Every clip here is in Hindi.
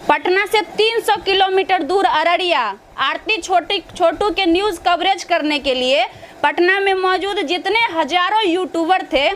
पटना से 300 किलोमीटर दूर अररिया आरती छोटू के न्यूज़ कवरेज करने के लिए पटना में मौजूद जितने हजारों यूट्यूबर थे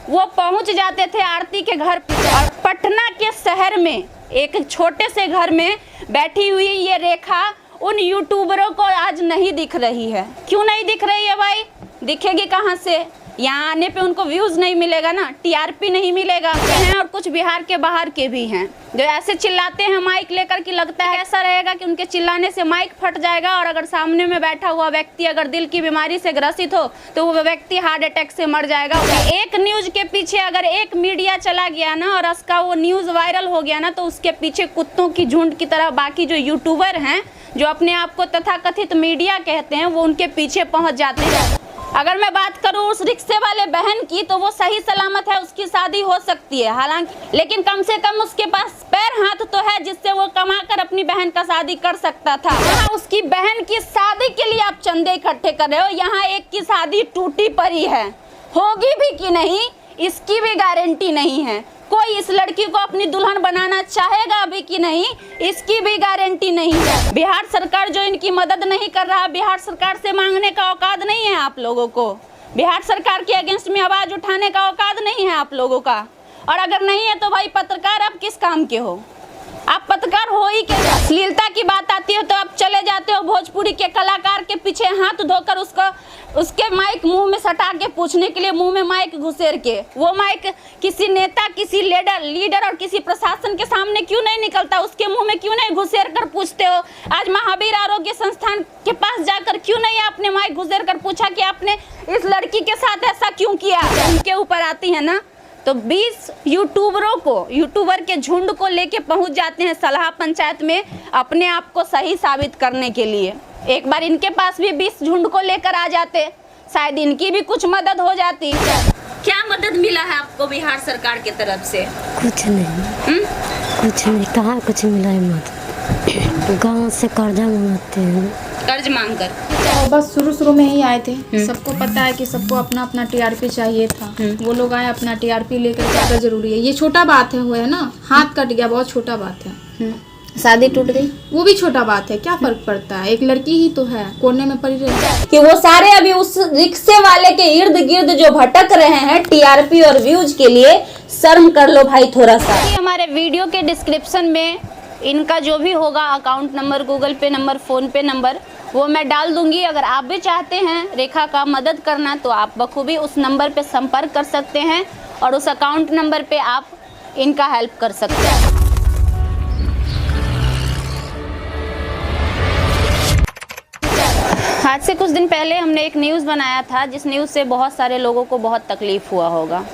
वो पहुंच जाते थे आरती के घर। और पटना के शहर में एक छोटे से घर में बैठी हुई ये रेखा उन यूट्यूबरों को आज नहीं दिख रही है। क्यों नहीं दिख रही है भाई? दिखेगी कहाँ से? यहाँ आने पे उनको व्यूज़ नहीं मिलेगा ना, टीआरपी नहीं मिलेगा। हैं और कुछ बिहार के बाहर के भी हैं जो ऐसे चिल्लाते हैं माइक लेकर कि लगता है ऐसा रहेगा कि उनके चिल्लाने से माइक फट जाएगा और अगर सामने में बैठा हुआ व्यक्ति अगर दिल की बीमारी से ग्रसित हो तो वो व्यक्ति हार्ट अटैक से मर जाएगा। एक न्यूज़ के पीछे अगर एक मीडिया चला गया ना और उसका वो न्यूज़ वायरल हो गया ना तो उसके पीछे कुत्तों की झुंड की तरह बाकी जो यूट्यूबर हैं जो अपने आप को तथाकथित मीडिया कहते हैं वो उनके पीछे पहुँच जाते हैं। अगर मैं बात करूं उस रिक्शे वाले बहन की तो वो सही सलामत है, उसकी शादी हो सकती है हालांकि, लेकिन कम से कम उसके पास पैर हाथ तो है जिससे वो कमाकर अपनी बहन का शादी कर सकता था। यहाँ उसकी बहन की शादी के लिए आप चंदे इकट्ठे कर रहे हो, यहाँ एक की शादी टूटी पड़ी है, होगी भी कि नहीं इसकी भी गारंटी नहीं है। कोई इस लड़की को अपनी दुल्हन बनाना चाहेगा अभी कि नहीं इसकी भी गारंटी नहीं है। बिहार सरकार जो इनकी मदद नहीं कर रहा, बिहार सरकार से मांगने का औकात नहीं है आप लोगों को, बिहार सरकार के अगेंस्ट में आवाज उठाने का औकात नहीं है आप लोगों का। और अगर नहीं है तो भाई पत्रकार आप किस काम के हो? आप पत्रकार हो ही क्या? अश्लीलता की बात आती है तो आप चले जाते हो भोजपुरी के कलाकार के पीछे हाथ धोकर उसके माइक मुंह में सटा के पूछने के लिए, मुंह में माइक घुसेर के। वो माइक किसी नेता, किसी लीडर और किसी प्रशासन के सामने क्यों नहीं निकलता? उसके मुंह में क्यों नहीं घुसेर कर पूछते हो? आज महावीर आरोग्य संस्थान के पास जाकर क्यों नहीं आपने माइक घुसेर कर पूछा कि आपने इस लड़की के साथ ऐसा क्यों किया? उनके ऊपर आती है ना तो 20 यूट्यूबर के झुंड को लेके पहुंच जाते हैं सलाह पंचायत में अपने आप को सही साबित करने के लिए। एक बार इनके पास भी 20 झुंड को लेकर आ जाते, शायद इनकी भी कुछ मदद हो जाती। क्या मदद मिला है आपको बिहार सरकार की तरफ से? कुछ नहीं। कुछ नहीं, कहाँ कुछ मिला है मदद? गाँव से कर्जा मांगते हैं, कर्ज मांग कर। तो बस शुरू में ही आए थे, सबको पता है कि सबको अपना अपना टीआरपी चाहिए था, वो लोग आए अपना टीआरपी लेकर। ज़्यादा जरूरी है, ये छोटा बात है, हुआ है ना, हाथ कट गया बहुत छोटा बात है, शादी टूट गई वो भी छोटा बात है, क्या फर्क पड़ता है? एक लड़की ही तो है, कोने में पड़ी रही कि वो सारे अभी उस रिक्शे वाले के इर्द गिर्द जो भटक रहे हैं टीआरपी और व्यूज के लिए। शर्म कर लो भाई थोड़ा सा। हमारे वीडियो के डिस्क्रिप्शन में इनका जो भी होगा अकाउंट नंबर, गूगल पे नंबर, फोन पे नंबर वो मैं डाल दूंगी। अगर आप भी चाहते हैं रेखा का मदद करना तो आप बखूबी उस नंबर पे संपर्क कर सकते हैं और उस अकाउंट नंबर पे आप इनका हेल्प कर सकते हैं। आज से कुछ दिन पहले हमने एक न्यूज़ बनाया था जिस न्यूज़ से बहुत सारे लोगों को बहुत तकलीफ हुआ होगा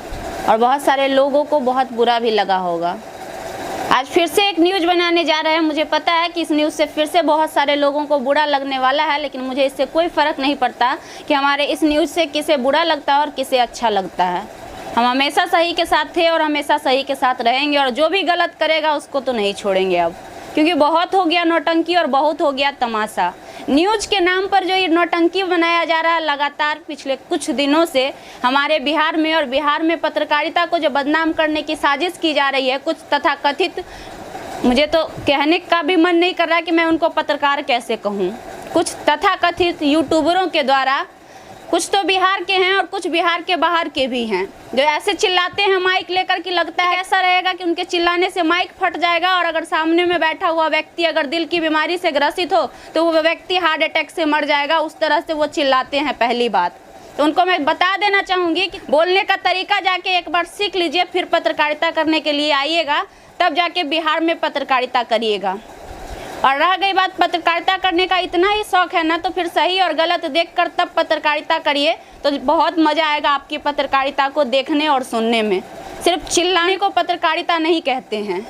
और बहुत सारे लोगों को बहुत बुरा भी लगा होगा। आज फिर से एक न्यूज़ बनाने जा रहे हैं। मुझे पता है कि इस न्यूज़ से फिर से बहुत सारे लोगों को बुरा लगने वाला है, लेकिन मुझे इससे कोई फ़र्क नहीं पड़ता कि हमारे इस न्यूज़ से किसे बुरा लगता है और किसे अच्छा लगता है। हम हमेशा सही के साथ थे और हमेशा सही के साथ रहेंगे और जो भी गलत करेगा उसको तो नहीं छोड़ेंगे अब, क्योंकि बहुत हो गया नौटंकी और बहुत हो गया तमाशा। न्यूज़ के नाम पर जो ये नौटंकी बनाया जा रहा है लगातार पिछले कुछ दिनों से हमारे बिहार में, और बिहार में पत्रकारिता को जो बदनाम करने की साजिश की जा रही है, कुछ तथाकथित, मुझे तो कहने का भी मन नहीं कर रहा कि मैं उनको पत्रकार कैसे कहूँ, कुछ तथाकथित यूट्यूबरों के द्वारा, कुछ तो बिहार के हैं और कुछ बिहार के बाहर के भी हैं जो ऐसे चिल्लाते हैं माइक लेकर कि लगता है ऐसा रहेगा कि उनके चिल्लाने से माइक फट जाएगा और अगर सामने में बैठा हुआ व्यक्ति अगर दिल की बीमारी से ग्रसित हो तो वो व्यक्ति हार्ट अटैक से मर जाएगा। उस तरह से वो चिल्लाते हैं। पहली बात तो उनको मैं बता देना चाहूँगी कि बोलने का तरीका जाके एक बार सीख लीजिए, फिर पत्रकारिता करने के लिए आइएगा, तब जाके बिहार में पत्रकारिता करिएगा। और रह गई बात पत्रकारिता करने का, इतना ही शौक है ना तो फिर सही और गलत देखकर तब पत्रकारिता करिए, तो बहुत मज़ा आएगा आपकी पत्रकारिता को देखने और सुनने में। सिर्फ चिल्लाने को पत्रकारिता नहीं कहते हैं।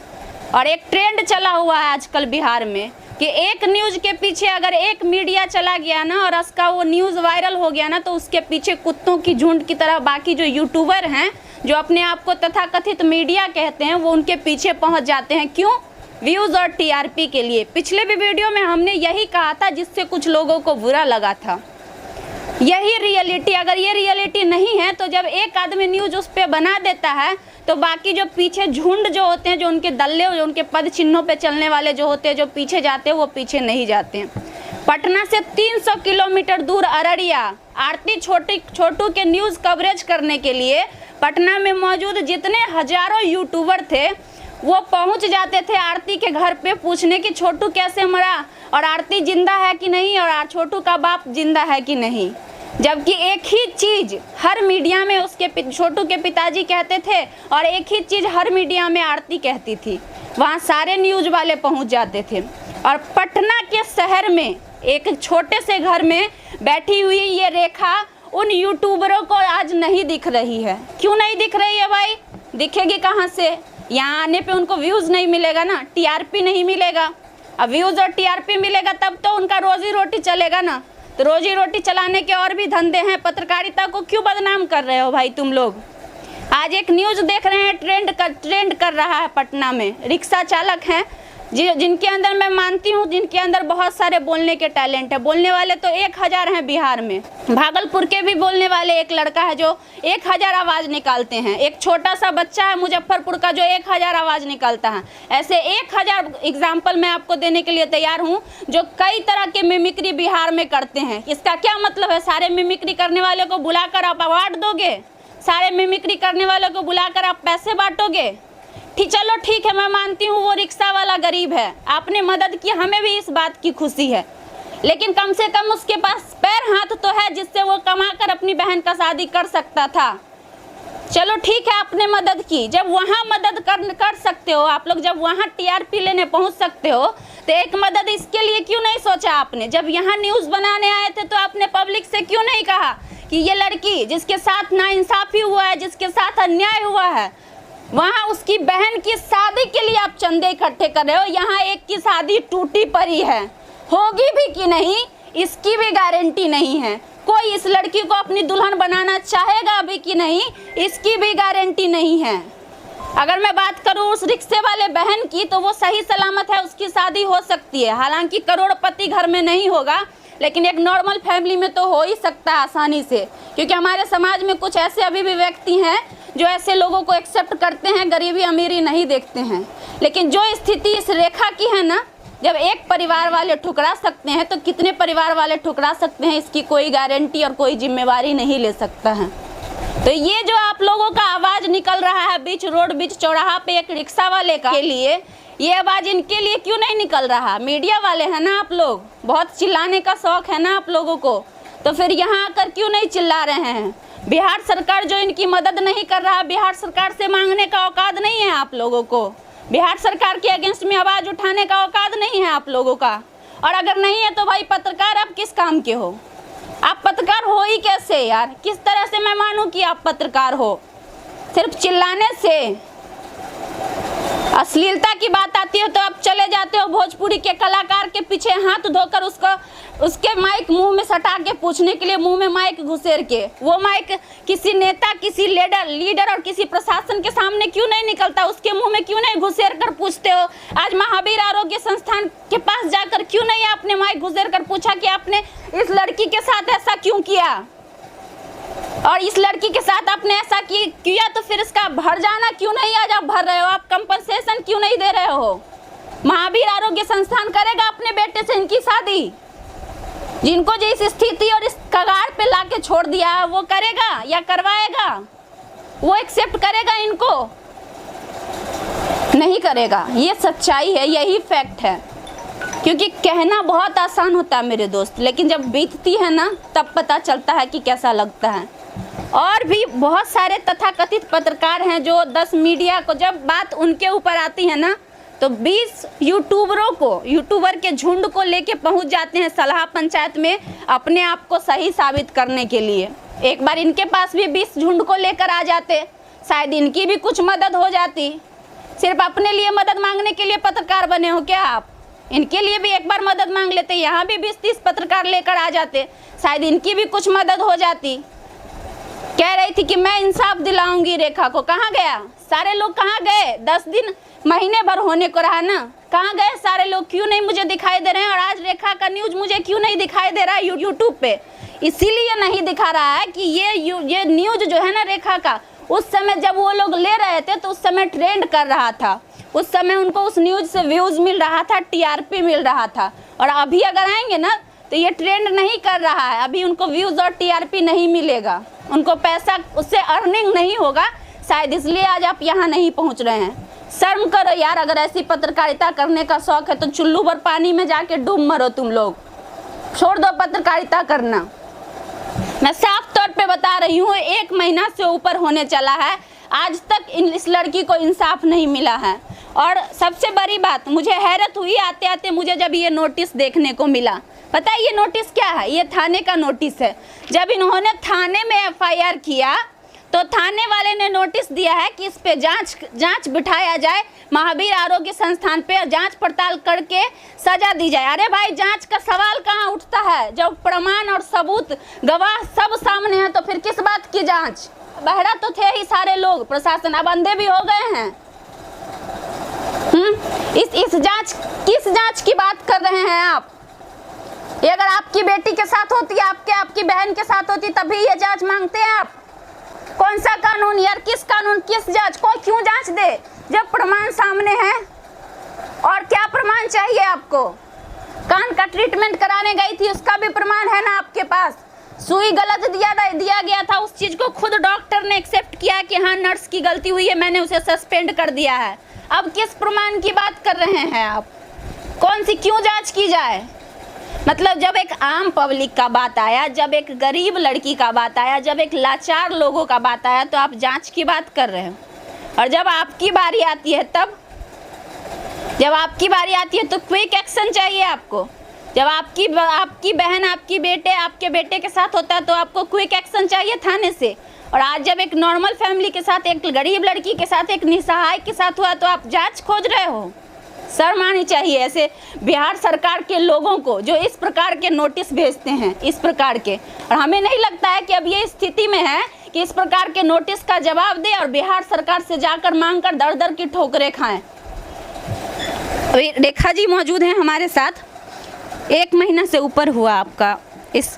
और एक ट्रेंड चला हुआ है आजकल बिहार में कि एक न्यूज़ के पीछे अगर एक मीडिया चला गया ना और उसका वो न्यूज़ वायरल हो गया ना तो उसके पीछे कुत्तों की झुंड की तरह बाकी जो यूट्यूबर हैं जो अपने आप को तथाकथित मीडिया कहते हैं वो उनके पीछे पहुँच जाते हैं। क्यों? व्यूज़ और टीआरपी के लिए। पिछले भी वीडियो में हमने यही कहा था जिससे कुछ लोगों को बुरा लगा था। यही रियलिटी, अगर ये रियलिटी नहीं है तो जब एक आदमी न्यूज उस पर बना देता है तो बाकी जो पीछे झुंड जो होते हैं, जो उनके दल्ले, जो उनके पद चिन्हों पे चलने वाले जो होते हैं, जो पीछे जाते हैं, वो पीछे नहीं जाते हैं। पटना से 300 किलोमीटर दूर अररिया आरती छोटू के न्यूज़ कवरेज करने के लिए पटना में मौजूद जितने हजारों यूट्यूबर थे वो पहुंच जाते थे आरती के घर पे पूछने कि छोटू कैसे मरा और आरती जिंदा है कि नहीं और छोटू का बाप जिंदा है कि नहीं। जबकि एक ही चीज़ हर मीडिया में उसके छोटू के पिताजी कहते थे और एक ही चीज़ हर मीडिया में आरती कहती थी। वहाँ सारे न्यूज़ वाले पहुँच जाते थे। और पटना के शहर में एक छोटे से घर में बैठी हुई ये रेखा उन यूट्यूबरों को आज नहीं दिख रही है। क्यों नहीं दिख रही है भाई? दिखेगी कहाँ से? यहाँ आने पे उनको व्यूज़ नहीं मिलेगा ना, टीआरपी नहीं मिलेगा। अब व्यूज़ और टीआरपी मिलेगा तब तो उनका रोजी रोटी चलेगा ना। तो रोजी रोटी चलाने के और भी धंधे हैं। पत्रकारिता को क्यों बदनाम कर रहे हो भाई तुम लोग? आज एक न्यूज़ देख रहे हैं, ट्रेंड कर रहा है पटना में। रिक्शा चालक हैं जिनके अंदर मैं मानती हूँ जिनके अंदर बहुत सारे बोलने के टैलेंट है। बोलने वाले तो 1000 हैं बिहार में। भागलपुर के भी बोलने वाले एक लड़का है जो 1000 आवाज़ निकालते हैं। एक छोटा सा बच्चा है मुजफ्फरपुर का जो 1000 आवाज़ निकालता है। ऐसे 1000 एग्जाम्पल मैं आपको देने के लिए तैयार हूँ जो कई तरह के मिमिक्री बिहार में करते हैं। इसका क्या मतलब है? सारे मिमिक्री करने वाले को बुलाकर आप अवार्ड दोगे? सारे मिमिक्री करने वालों को बुलाकर आप पैसे बांटोगे? चलो ठीक है, मैं मानती हूँ वो रिक्शा वाला गरीब है, आपने मदद की, हमें भी इस बात की खुशी है। लेकिन कम से कम उसके पास पैर हाथ तो है जिससे वो कमाकर अपनी बहन का शादी कर सकता था। चलो ठीक है, आपने मदद की। जब वहाँ मदद कर सकते हो आप लोग, जब वहाँ टीआरपी लेने पहुँच सकते हो तो एक मदद इसके लिए क्यों नहीं सोचा आपने? जब यहाँ न्यूज़ बनाने आए थे तो आपने पब्लिक से क्यों नहीं कहा कि ये लड़की जिसके साथ नाइंसाफ़ी हुआ है, जिसके साथ अन्याय हुआ है, वहाँ उसकी बहन की शादी के लिए आप चंदे इकट्ठे कर रहे हो। यहाँ एक की शादी टूटी पड़ी है, होगी भी कि नहीं इसकी भी गारंटी नहीं है। कोई इस लड़की को अपनी दुल्हन बनाना चाहेगा भी कि नहीं इसकी भी गारंटी नहीं है। अगर मैं बात करूँ उस रिक्शे वाले बहन की तो वो सही सलामत है, उसकी शादी हो सकती है। हालांकि करोड़पति घर में नहीं होगा लेकिन एक नॉर्मल फैमिली में तो हो ही सकता है आसानी से, क्योंकि हमारे समाज में कुछ ऐसे अभी भी व्यक्ति हैं जो ऐसे लोगों को एक्सेप्ट करते हैं, गरीबी अमीरी नहीं देखते हैं। लेकिन जो स्थिति इस रेखा की है ना, जब एक परिवार वाले ठुकरा सकते हैं तो कितने परिवार वाले ठुकरा सकते हैं इसकी कोई गारंटी और कोई जिम्मेवारी नहीं ले सकता है। तो ये जो आप लोगों का आवाज़ निकल रहा है बीच रोड बीच चौराहा पे एक रिक्शा वाले के लिए, ये आवाज़ इनके लिए क्यों नहीं निकल रहा? मीडिया वाले हैं ना आप लोग, बहुत चिल्लाने का शौक़ है ना आप लोगों को, तो फिर यहाँ आकर क्यों नहीं चिल्ला रहे हैं? बिहार सरकार जो इनकी मदद नहीं कर रहा, बिहार सरकार से मांगने का औकात नहीं है आप लोगों को। बिहार सरकार के अगेंस्ट में आवाज़ उठाने का औकात नहीं है आप लोगों का। और अगर नहीं है तो भाई पत्रकार आप किस काम के हो? आप पत्रकार हो ही कैसे यार? किस तरह से मैं मानूं कि आप पत्रकार हो? सिर्फ चिल्लाने से अश्लीलता की बात आती है तो आप चले जाते हो भोजपुरी के कलाकार के पीछे हाथ धोकर उसके माइक मुंह में सटा के पूछने के लिए, मुंह में माइक घुसेर के। वो माइक किसी नेता, किसी लीडर और किसी प्रशासन के सामने क्यों नहीं निकलता? उसके मुंह में क्यों नहीं घुसेर कर पूछते हो? आज महावीर आरोग्य संस्थान के पास जाकर क्यों नहीं आपने माइक घुसेर कर पूछा कि आपने इस लड़की के साथ ऐसा क्यों किया? और इस लड़की के साथ आपने ऐसा किया तो फिर इसका भर जाना क्यों नहीं आज आप भर रहे हो? आप कंपनसेशन क्यों नहीं दे रहे हो? महावीर आरोग्य संस्थान करेगा अपने बेटे से इनकी शादी? जिनको जिस स्थिति और इस कगार पे लाके छोड़ दिया है वो करेगा या करवाएगा? वो एक्सेप्ट करेगा इनको? नहीं करेगा। ये सच्चाई है, यही फैक्ट है। क्योंकि कहना बहुत आसान होता है मेरे दोस्त, लेकिन जब बीतती है ना तब पता चलता है कि कैसा लगता है। और भी बहुत सारे तथाकथित पत्रकार हैं जो 10 मीडिया को, जब बात उनके ऊपर आती है ना तो 20 यूट्यूबर के झुंड को लेके पहुंच जाते हैं सलाह पंचायत में अपने आप को सही साबित करने के लिए। एक बार इनके पास भी 20 झुंड को लेकर आ जाते, शायद इनकी भी कुछ मदद हो जाती। सिर्फ अपने लिए मदद मांगने के लिए पत्रकार बने हो क्या आप? इनके लिए भी एक बार मदद मांग लेते, यहाँ भी 20-30 पत्रकार लेकर आ जाते, शायद इनकी भी कुछ मदद हो जाती। कह रही थी कि मैं इंसाफ दिलाऊंगी रेखा को, कहाँ गया? सारे लोग कहाँ गए? 10 दिन महीने भर होने को रहा ना, कहाँ गए सारे लोग? क्यों नहीं मुझे दिखाई दे रहे हैं? और आज रेखा का न्यूज़ मुझे क्यों नहीं दिखाई दे रहा है यूट्यूब पे? इसीलिए नहीं दिखा रहा है कि ये न्यूज जो है ना रेखा का, उस समय जब वो लोग ले रहे थे तो उस समय ट्रेंड कर रहा था, उस समय उनको उस न्यूज से व्यूज़ मिल रहा था, टीआरपी मिल रहा था। और अभी अगर आएंगे ना तो ये ट्रेंड नहीं कर रहा है, अभी उनको व्यूज़ और टीआरपी नहीं मिलेगा, उनको पैसा उससे अर्निंग नहीं होगा शायद, इसलिए आज आप यहाँ नहीं पहुँच रहे हैं। शर्म करो यार, अगर ऐसी पत्रकारिता करने का शौक है तो चुल्लू भर पानी में जाके डूब मरो तुम लोग, छोड़ दो पत्रकारिता करना। मैं साफ तौर पे बता रही हूँ, 1 महीना से ऊपर होने चला है, आज तक इस लड़की को इंसाफ नहीं मिला है। और सबसे बड़ी बात मुझे हैरत हुई आते आते मुझे जब ये नोटिस देखने को मिला। पता है ये नोटिस क्या है? ये थाने का नोटिस है। जब इन्होंने थाने में एफआईआर किया तो थाने वाले ने नोटिस दिया है कि इस पे जांच बिठाया जाए, महावीर आरोग्य संस्थान पे जांच पड़ताल करके सजा दी जाए। अरे भाई, जांच का सवाल कहाँ उठता है जब प्रमाण और सबूत गवाह सब सामने हैं? तो फिर किस बात की जांच? बहरा तो थे ही सारे लोग, प्रशासन अब अंधे भी हो गए हैं। इस जांच, किस जांच की बात कर रहे हैं आप? ये अगर आपकी बेटी के साथ होती, आपकी बहन के साथ होती, तभी ये जांच मांगते हैं आप? कौन सा कानून यार, किस कानून, किस जांच? कोई क्यों जांच दे जब प्रमाण सामने है? और क्या प्रमाण चाहिए आपको? कान का ट्रीटमेंट कराने गई थी, उसका भी प्रमाण है ना आपके पास? सुई गलत दिया गया था, उस चीज को खुद डॉक्टर ने एक्सेप्ट किया कि हाँ नर्स की गलती हुई है, मैंने उसे सस्पेंड कर दिया है। अब किस प्रमाण की बात कर रहे हैं आप? कौन सी क्यों जांच की जाए? मतलब जब एक आम पब्लिक का बात आया, जब एक गरीब लड़की का बात आया, जब एक लाचार लोगों का बात आया तो आप जांच की बात कर रहे हो। और जब आपकी बारी आती है जब आपकी बारी आती है तो क्विक एक्शन चाहिए आपको। जब आपकी बहन, आपके बेटे के साथ होता है तो आपको क्विक एक्शन चाहिए थाने से। और आज जब एक नॉर्मल फैमिली के साथ, एक गरीब लड़की के साथ, एक निसहाय के साथ हुआ तो आप जांच खोज रहे हो। शर्म आनी चाहिए ऐसे बिहार सरकार के लोगों को जो इस प्रकार के नोटिस भेजते हैं, इस प्रकार के। और हमें नहीं लगता है कि अब ये स्थिति में है कि इस प्रकार के नोटिस का जवाब दे और बिहार सरकार से जाकर मांगकर दर दर की ठोकरें खाएं। अभी रेखा जी मौजूद हैं हमारे साथ। 1 महीना से ऊपर हुआ आपका इस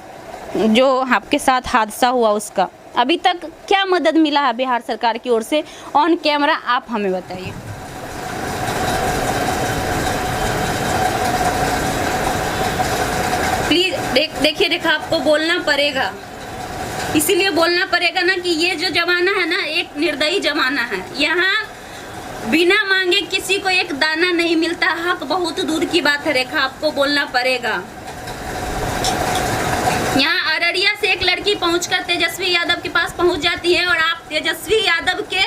जो आपके साथ हादसा हुआ उसका, अभी तक क्या मदद मिला है बिहार सरकार की ओर से? ऑन कैमरा आप हमें बताइए। प्लीज देखिए रेखा, आपको बोलना पड़ेगा, इसीलिए बोलना पड़ेगा ना कि ये जो जमाना है ना, एक निर्दयी जमाना है। यहाँ बिना मांगे किसी को एक दाना नहीं मिलता। हक बहुत दूर की बात है रेखा, आपको बोलना पड़ेगा। यहाँ अररिया से एक लड़की पहुंचकर तेजस्वी यादव के पास पहुंच जाती है और आप तेजस्वी यादव के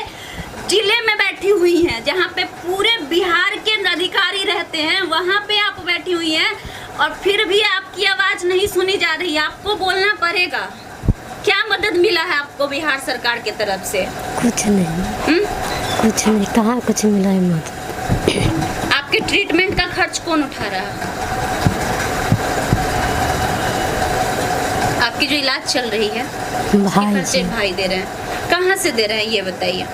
जिले में बैठी हुई हैं, जहाँ पे पूरे बिहार के अधिकारी रहते हैं, वहाँ पे आप बैठी हुई हैं और फिर भी आपकी आवाज नहीं सुनी जा रही। आपको बोलना पड़ेगा। क्या मदद मिला है आपको बिहार सरकार की तरफ से? कुछ नहीं। कुछ नहीं, कहाँ कुछ मिला है मदद। आपके ट्रीटमेंट का खर्च कौन उठा रहा है? आपकी जो इलाज चल रही है खर्चे भाई दे रहे हैं। कहाँ से दे रहे हैं ये बताइए?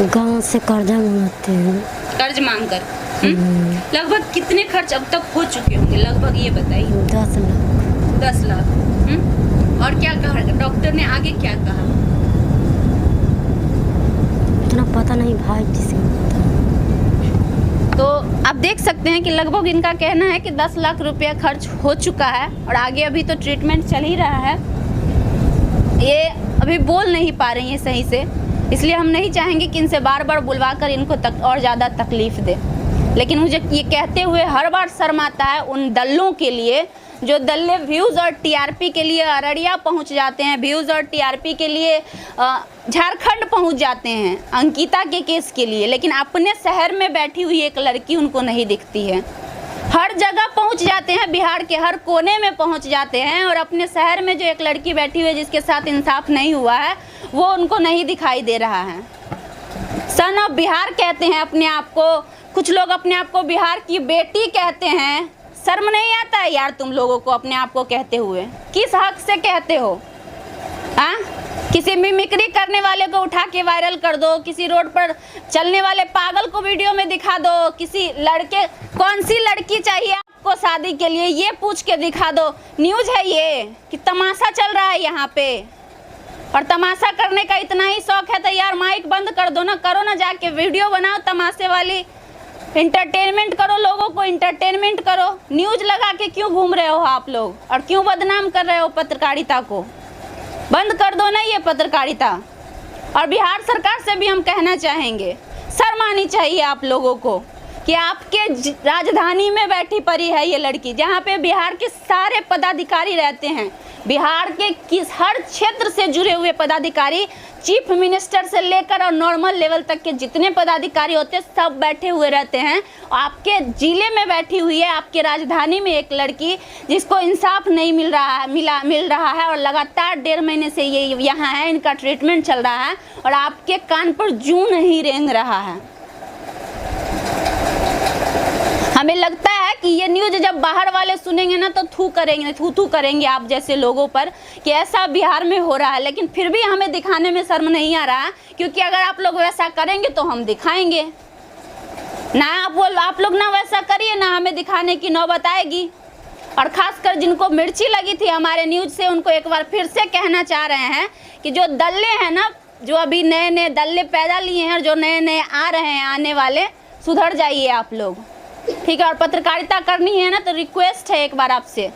गांव से कर्जा मांगते हैं। कर्ज मांग कर? लगभग कितने खर्च अब तक हो चुके होंगे लगभग ये बताइए? 10 लाख। 10 लाख। और क्या कहा डॉक्टर ने? आगे क्या कहा? इतना पता नहीं भाई, जिसे तो आप देख सकते हैं कि लगभग इनका कहना है कि 10 लाख रुपया खर्च हो चुका है और आगे अभी तो ट्रीटमेंट चल ही रहा है। ये अभी बोल नहीं पा रही हैं सही से, इसलिए हम नहीं चाहेंगे कि इनसे बार बार बुलवाकर इनको और ज़्यादा तकलीफ दे। लेकिन मुझे ये कहते हुए हर बार शर्म आता है उन दल्लों के लिए जो दल्ले व्यूज़ और टीआरपी के लिए अररिया पहुंच जाते हैं, व्यूज़ और टीआरपी के लिए झारखंड पहुंच जाते हैं अंकिता के केस के लिए, लेकिन अपने शहर में बैठी हुई एक लड़की उनको नहीं दिखती है। हर जगह पहुंच जाते हैं, बिहार के हर कोने में पहुंच जाते हैं और अपने शहर में जो एक लड़की बैठी हुई है जिसके साथ इंसाफ नहीं हुआ है वो उनको नहीं दिखाई दे रहा है। सन ऑफ बिहार कहते हैं अपने आप को, कुछ लोग अपने आप को बिहार की बेटी कहते हैं। शर्म नहीं आता है यार तुम लोगों को अपने आप को कहते हुए? किस हक से कहते हो? हाँ, किसी मिमिक्री करने वाले को उठा के वायरल कर दो, किसी रोड पर चलने वाले पागल को वीडियो में दिखा दो, किसी लड़के, कौन सी लड़की चाहिए आपको शादी के लिए, ये पूछ के दिखा दो। न्यूज़ है ये कि तमाशा चल रहा है यहाँ पे, और तमाशा करने का इतना ही शौक है तो यार माइक बंद कर दो ना, करो ना, जाके वीडियो बनाओ तमाशे वाली, इंटरटेनमेंट करो, लोगों को इंटरटेनमेंट करो। न्यूज़ लगा के क्यों घूम रहे हो आप लोग, और क्यों बदनाम कर रहे हो पत्रकारिता को? बंद कर दो ना ये पत्रकारिता। और बिहार सरकार से भी हम कहना चाहेंगे, शर्म आनी चाहिए आप लोगों को कि आपके राजधानी में बैठी पड़ी है ये लड़की, जहाँ पे बिहार के सारे पदाधिकारी रहते हैं, बिहार के हर क्षेत्र से जुड़े हुए पदाधिकारी, चीफ मिनिस्टर से लेकर और नॉर्मल लेवल तक के जितने पदाधिकारी होते हैं सब बैठे हुए रहते हैं। आपके जिले में बैठी हुई है, आपके राजधानी में एक लड़की जिसको इंसाफ नहीं मिल रहा है और लगातार 1.5 महीने से ये यहाँ है, इनका ट्रीटमेंट चल रहा है और आपके कान पर जूं नहीं रेंग रहा है। हमें लगता है कि ये न्यूज़ जब बाहर वाले सुनेंगे ना तो थू करेंगे आप जैसे लोगों पर कि ऐसा बिहार में हो रहा है, लेकिन फिर भी हमें दिखाने में शर्म नहीं आ रहा, क्योंकि अगर आप लोग वैसा करेंगे तो हम दिखाएंगे ना। आप लोग ना वैसा करिए ना, हमें दिखाने की नौबत आएगी। और ख़ासकर जिनको मिर्ची लगी थी हमारे न्यूज़ से, उनको एक बार फिर से कहना चाह रहे हैं कि जो दल्ले हैं ना, जो अभी नए नए दल्ले पैदा लिए हैं और जो नए नए आ रहे हैं आने वाले, सुधर जाइए आप लोग, ठीक है। और पत्रकारिता करनी है ना तो रिक्वेस्ट है एक बार आपसे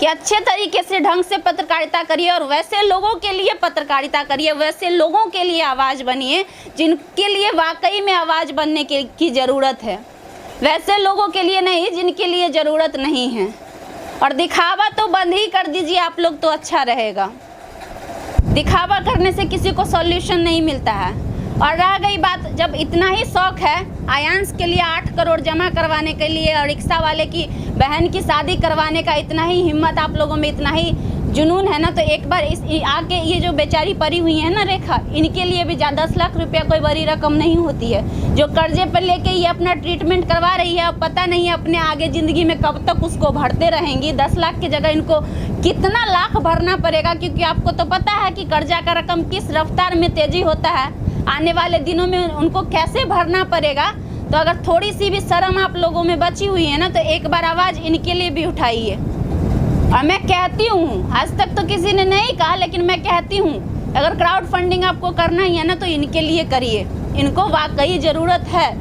कि अच्छे तरीके से ढंग से पत्रकारिता करिए और वैसे लोगों के लिए पत्रकारिता करिए, वैसे लोगों के लिए आवाज़ बनिए जिनके लिए वाकई में आवाज़ बनने की ज़रूरत है, वैसे लोगों के लिए नहीं जिनके लिए ज़रूरत नहीं है। और दिखावा तो बंद ही कर दीजिए आप लोग तो अच्छा रहेगा। दिखावा करने से किसी को सॉल्यूशन नहीं मिलता है। और रह गई बात, जब इतना ही शौक है आयांश के लिए 8 करोड़ जमा करवाने के लिए और रिक्शा वाले की बहन की शादी करवाने का इतना ही हिम्मत आप लोगों में, इतना ही जुनून है ना, तो एक बार आके ये जो बेचारी पड़ी हुई है ना रेखा, इनके लिए भी 10 लाख रुपया कोई बड़ी रकम नहीं होती है। जो कर्जे पर लेके ये अपना ट्रीटमेंट करवा रही है, अब पता नहीं अपने आगे ज़िंदगी में कब तक उसको भरते रहेंगी। 10 लाख की जगह इनको कितना लाख भरना पड़ेगा, क्योंकि आपको तो पता है कि कर्जा का रकम किस रफ्तार में तेज़ी होता है, आने वाले दिनों में उनको कैसे भरना पड़ेगा। तो अगर थोड़ी सी भी शर्म आप लोगों में बची हुई है ना तो एक बार आवाज़ इनके लिए भी उठाइए। और मैं कहती हूँ, आज तक तो किसी ने नहीं कहा लेकिन मैं कहती हूँ, अगर क्राउड फंडिंग आपको करना ही है ना तो इनके लिए करिए, इनको वाकई ज़रूरत है।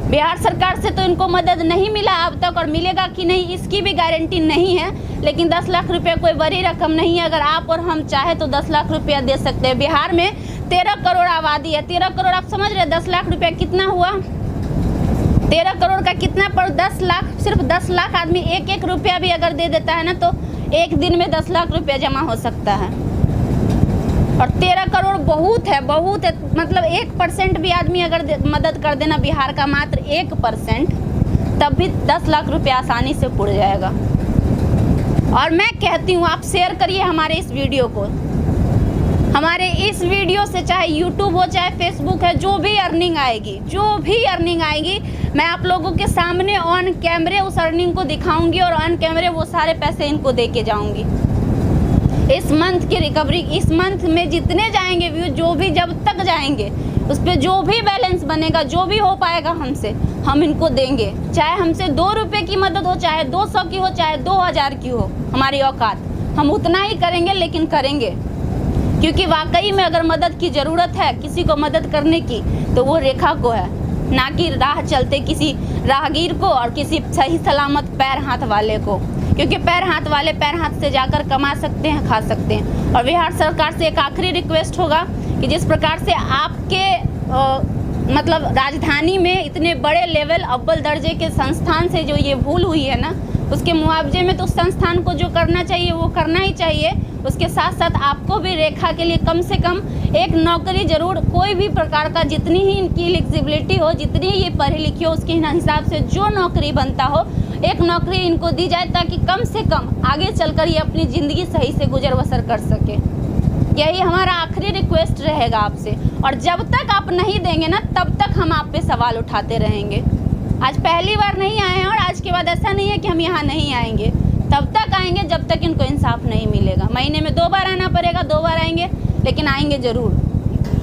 बिहार सरकार से तो इनको मदद नहीं मिला अब तक, और मिलेगा कि नहीं इसकी भी गारंटी नहीं है, लेकिन 10 लाख रुपया कोई बड़ी रकम नहीं है। अगर आप और हम चाहे तो 10 लाख रुपया दे सकते हैं। बिहार में 13 करोड़ आबादी है, 13 करोड़ आप समझ रहे, 10 लाख रुपया कितना हुआ? 13 करोड़ का कितना पर 10 लाख, सिर्फ 10 लाख आदमी 1-1 रुपया भी अगर दे देता है ना तो एक दिन में 10 लाख रुपया जमा हो सकता है। और 13 करोड़ बहुत है, बहुत है। मतलब 1% भी आदमी अगर मदद कर देना बिहार का, मात्र 1%, तब भी 10 लाख रुपया आसानी से पुड़ जाएगा। और मैं कहती हूँ आप शेयर करिए हमारे इस वीडियो को। हमारे इस वीडियो से चाहे यूट्यूब हो चाहे फेसबुक है, जो भी अर्निंग आएगी मैं आप लोगों के सामने ऑन कैमरे उस अर्निंग को दिखाऊंगी और ऑन कैमरे वो सारे पैसे इनको दे के जाऊंगी। इस मंथ की रिकवरी, इस मंथ में जितने जाएंगे व्यू, जो भी जब तक जाएंगे उस पर जो भी बैलेंस बनेगा, जो भी हो पाएगा हमसे, हम इनको देंगे। चाहे हमसे 2 रुपये की मदद हो, चाहे 200 की हो, चाहे 2000 की हो, हमारी औकात, हम उतना ही करेंगे, लेकिन करेंगे। क्योंकि वाकई में अगर मदद की ज़रूरत है किसी को मदद करने की तो वो रेखा को है, ना कि राह चलते किसी राहगीर को और किसी सही सलामत पैर हाथ वाले को। क्योंकि पैर हाथ वाले पैर हाथ से जाकर कमा सकते हैं, खा सकते हैं। और बिहार सरकार से एक आखिरी रिक्वेस्ट होगा कि जिस प्रकार से आपके मतलब राजधानी में इतने बड़े लेवल अव्वल दर्जे के संस्थान से जो ये भूल हुई है ना, उसके मुआवजे में तो उस संस्थान को जो करना चाहिए वो करना ही चाहिए। उसके साथ साथ आपको भी रेखा के लिए कम से कम एक नौकरी ज़रूर, कोई भी प्रकार का, जितनी ही इनकी एलिजिबिलिटी हो, जितनी ये पढ़ी लिखी हो, उसके हिसाब से जो नौकरी बनता हो, एक नौकरी इनको दी जाए ताकि कम से कम आगे चलकर ये अपनी ज़िंदगी सही से गुजर बसर कर सके। यही हमारा आखिरी रिक्वेस्ट रहेगा आपसे। और जब तक आप नहीं देंगे ना तब तक हम आप पे सवाल उठाते रहेंगे। आज पहली बार नहीं आए हैं और आज के बाद ऐसा नहीं है कि हम यहाँ नहीं आएंगे, तब तक आएंगे जब तक इनको इंसाफ नहीं मिलेगा। महीने में 2 बार आना पड़ेगा, 2 बार आएंगे, लेकिन आएंगे ज़रूर।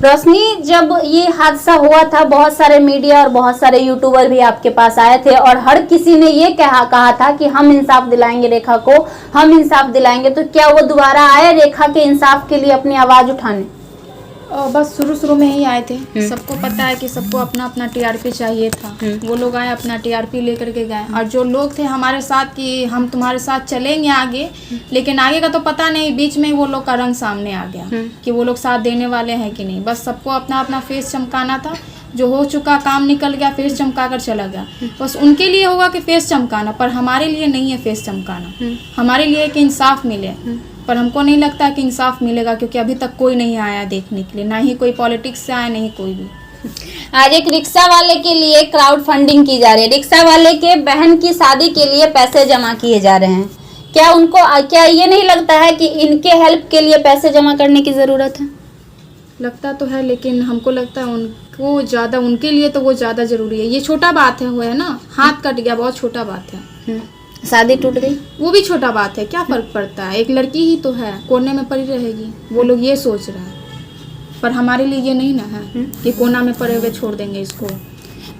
रोशनी, जब ये हादसा हुआ था बहुत सारे मीडिया और बहुत सारे यूट्यूबर भी आपके पास आए थे और हर किसी ने ये कहा था कि हम इंसाफ दिलाएंगे रेखा को, हम इंसाफ दिलाएंगे, तो क्या वो दोबारा आए रेखा के इंसाफ के लिए अपनी आवाज उठाने? बस शुरू में ही आए थे। सबको पता है कि सबको अपना अपना टीआरपी चाहिए था। वो लोग आए अपना टीआरपी लेकर के गए, और जो लोग थे हमारे साथ कि हम तुम्हारे साथ चलेंगे आगे, लेकिन आगे का तो पता नहीं, बीच में वो लोग का रंग सामने आ गया कि वो लोग साथ देने वाले हैं कि नहीं। बस सबको अपना अपना फेस चमकाना था, जो हो चुका काम निकल गया, फेस चमका कर चला गया। बस उनके लिए होगा कि फेस चमकाना, पर हमारे लिए नहीं है फेस चमकाना। हमारे लिए कि इंसाफ मिले, पर हमको नहीं लगता कि इंसाफ मिलेगा, क्योंकि अभी तक कोई नहीं आया देखने के लिए, ना ही कोई पॉलिटिक्स से आया, नहीं कोई भी। आज एक रिक्शा वाले के लिए क्राउड फंडिंग की जा रही है, रिक्शा वाले के बहन की शादी के लिए पैसे जमा किए जा रहे हैं। क्या ये नहीं लगता है कि इनके हेल्प के लिए पैसे जमा करने की जरूरत है? लगता तो है, लेकिन हमको लगता है उनको ज़्यादा, उनके लिए तो वो ज़्यादा ज़रूरी है। ये छोटा बात है, वो है ना, हाथ कट गया, बहुत छोटा बात है। शादी टूट गई, वो भी छोटा बात है, क्या फर्क पड़ता है, एक लड़की ही तो है, कोने में पड़ी रहेगी। वो लोग ये सोच रहे हैं, पर हमारे लिए ये नहीं ना है कि कोना में पड़े हुए छोड़ देंगे इसको।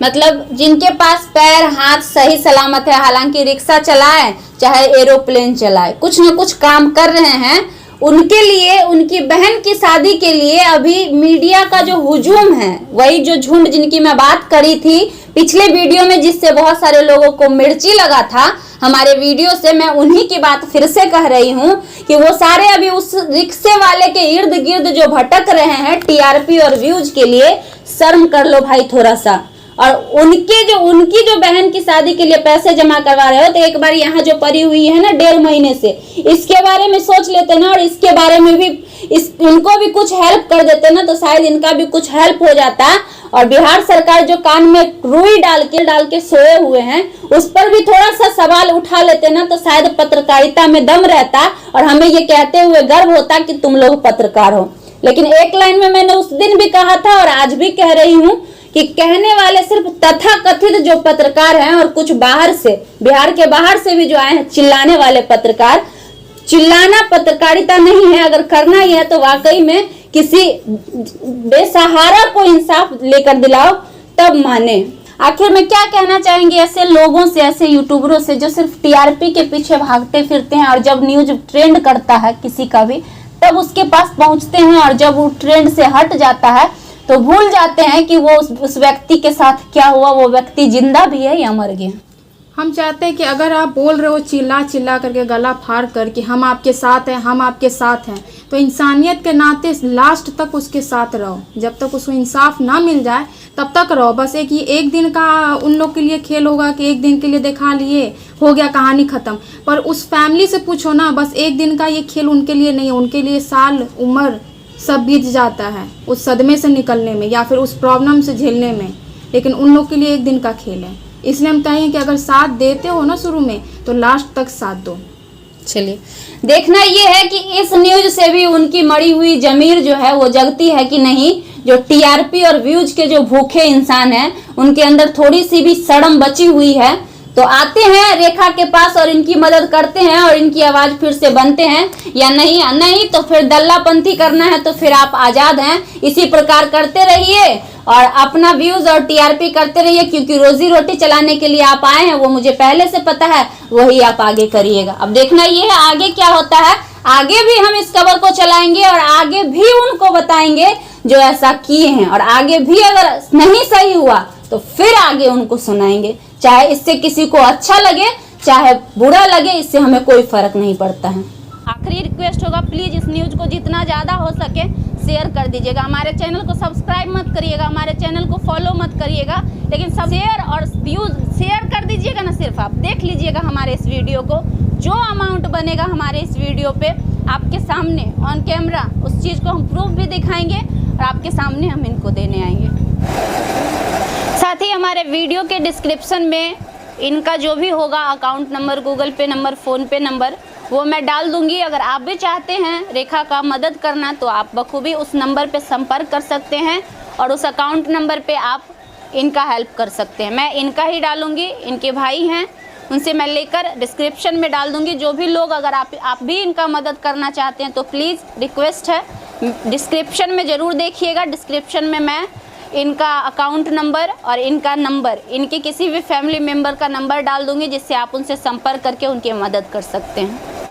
मतलब जिनके पास पैर हाथ सही सलामत है, हालांकि रिक्शा चलाए चाहे एरोप्लेन चलाए, कुछ न कुछ काम कर रहे हैं, उनके लिए, उनकी बहन की शादी के लिए अभी मीडिया का जो हुजूम है, वही जो झुंड जिनकी मैं बात करी थी पिछले वीडियो में, जिससे बहुत सारे लोगों को मिर्ची लगा था हमारे वीडियो से, मैं उन्हीं की बात फिर से कह रही हूँ कि वो सारे अभी उस रिक्शे वाले के इर्द गिर्द जो भटक रहे हैं टीआरपी और व्यूज के लिए। शर्म कर लो भाई थोड़ा सा। और उनकी जो बहन की शादी के लिए पैसे जमा करवा रहे हो, तो एक बार यहाँ जो पड़ी हुई है ना 1.5 महीने से, इसके बारे में सोच लेते ना, और इसके बारे में भी इनको भी कुछ हेल्प कर देते ना, तो शायद इनका भी कुछ हेल्प हो जाता। और बिहार सरकार जो कान में रुई डाल के सोए हुए हैं, उस पर भी थोड़ा सा सवाल उठा लेते ना, तो शायद पत्रकारिता में दम रहता और हमें ये कहते हुए गर्व होता कि तुम लोग पत्रकार हो। लेकिन एक लाइन में मैंने उस दिन भी कहा था और आज भी कह रही हूँ कि कहने वाले सिर्फ तथाकथित जो पत्रकार हैं और कुछ बाहर से, बिहार के बाहर से भी जो आए हैं चिल्लाने वाले पत्रकार, चिल्लाना पत्रकारिता नहीं है। अगर करना ही है तो वाकई में किसी बेसहारा को इंसाफ लेकर दिलाओ, तब माने। आखिर में क्या कहना चाहेंगे ऐसे लोगों से, ऐसे यूट्यूबरों से जो सिर्फ टीआरपी के पीछे भागते फिरते हैं, और जब न्यूज ट्रेंड करता है किसी का भी तब उसके पास पहुंचते हैं, और जब वो ट्रेंड से हट जाता है तो भूल जाते हैं कि वो उस व्यक्ति के साथ क्या हुआ, वो व्यक्ति जिंदा भी है या मर गया। हम चाहते हैं कि अगर आप बोल रहे हो चिल्ला करके, गला फाड़ कर कि हम आपके साथ हैं, हम आपके साथ हैं, तो इंसानियत के नाते लास्ट तक उसके साथ रहो। जब तक उसको इंसाफ ना मिल जाए तब तक रहो। बस एक दिन का उन लोग के लिए खेल होगा कि एक दिन के लिए दिखा लिए, हो गया, कहानी ख़त्म। पर उस फैमिली से पूछो ना, बस एक दिन का ये खेल उनके लिए नहीं है, उनके लिए साल उम्र सब बीत जाता है उस सदमे से निकलने में या फिर उस प्रॉब्लम से झेलने में। लेकिन उन लोग के लिए एक दिन का खेल है। इसलिए हम कहेंगे कि अगर साथ देते हो ना शुरू में, तो लास्ट तक साथ दो। चलिए, देखना ये है कि इस न्यूज से भी उनकी मरी हुई जमीर जो है वो जगती है कि नहीं। जो टीआरपी और व्यूज के जो भूखे इंसान हैं, उनके अंदर थोड़ी सी भी शर्म बची हुई है, तो आते हैं रेखा के पास और इनकी मदद करते हैं और इनकी आवाज फिर से बनते हैं, या नहीं तो फिर दल्लापंथी करना है तो फिर आप आजाद हैं। इसी प्रकार करते रहिए और अपना व्यूज और टीआरपी करते रहिए, क्योंकि रोजी रोटी चलाने के लिए आप आए हैं, वो मुझे पहले से पता है, वही आप आगे करिएगा। अब देखना ये है आगे क्या होता है। आगे भी हम इस खबर को चलाएंगे और आगे भी उनको बताएंगे जो ऐसा किए हैं, और आगे भी अगर नहीं सही हुआ तो फिर आगे उनको सुनाएंगे। चाहे इससे किसी को अच्छा लगे चाहे बुरा लगे, इससे हमें कोई फर्क नहीं पड़ता है। आखिरी रिक्वेस्ट होगा, प्लीज इस न्यूज को जितना ज्यादा हो सके शेयर कर दीजिएगा। हमारे चैनल को सब्सक्राइब मत करिएगा, हमारे चैनल को फॉलो मत करिएगा, लेकिन सब शेयर और व्यूज शेयर कर दीजिएगा ना। सिर्फ आप देख लीजिएगा हमारे इस वीडियो को, जो अमाउंट बनेगा हमारे इस वीडियो पे आपके सामने ऑन कैमरा उस चीज को हम प्रूफ भी दिखाएंगे और आपके सामने हम इनको देने आएंगे। साथ ही हमारे वीडियो के डिस्क्रिप्शन में इनका जो भी होगा अकाउंट नंबर, गूगल पे नंबर, फ़ोन पे नंबर, वो मैं डाल दूंगी। अगर आप भी चाहते हैं रेखा का मदद करना तो आप बखूबी उस नंबर पे संपर्क कर सकते हैं और उस अकाउंट नंबर पे आप इनका हेल्प कर सकते हैं। मैं इनका ही डालूंगी, इनके भाई हैं उनसे मैं लेकर डिस्क्रिप्शन में डाल दूंगी। जो भी लोग अगर आप भी इनका मदद करना चाहते हैं तो प्लीज़ रिक्वेस्ट है डिस्क्रिप्शन में ज़रूर देखिएगा। डिस्क्रिप्शन में मैं इनका अकाउंट नंबर और इनका नंबर, इनके किसी भी फैमिली मेम्बर का नंबर डाल दूँगी, जिससे आप उनसे संपर्क करके उनकी मदद कर सकते हैं।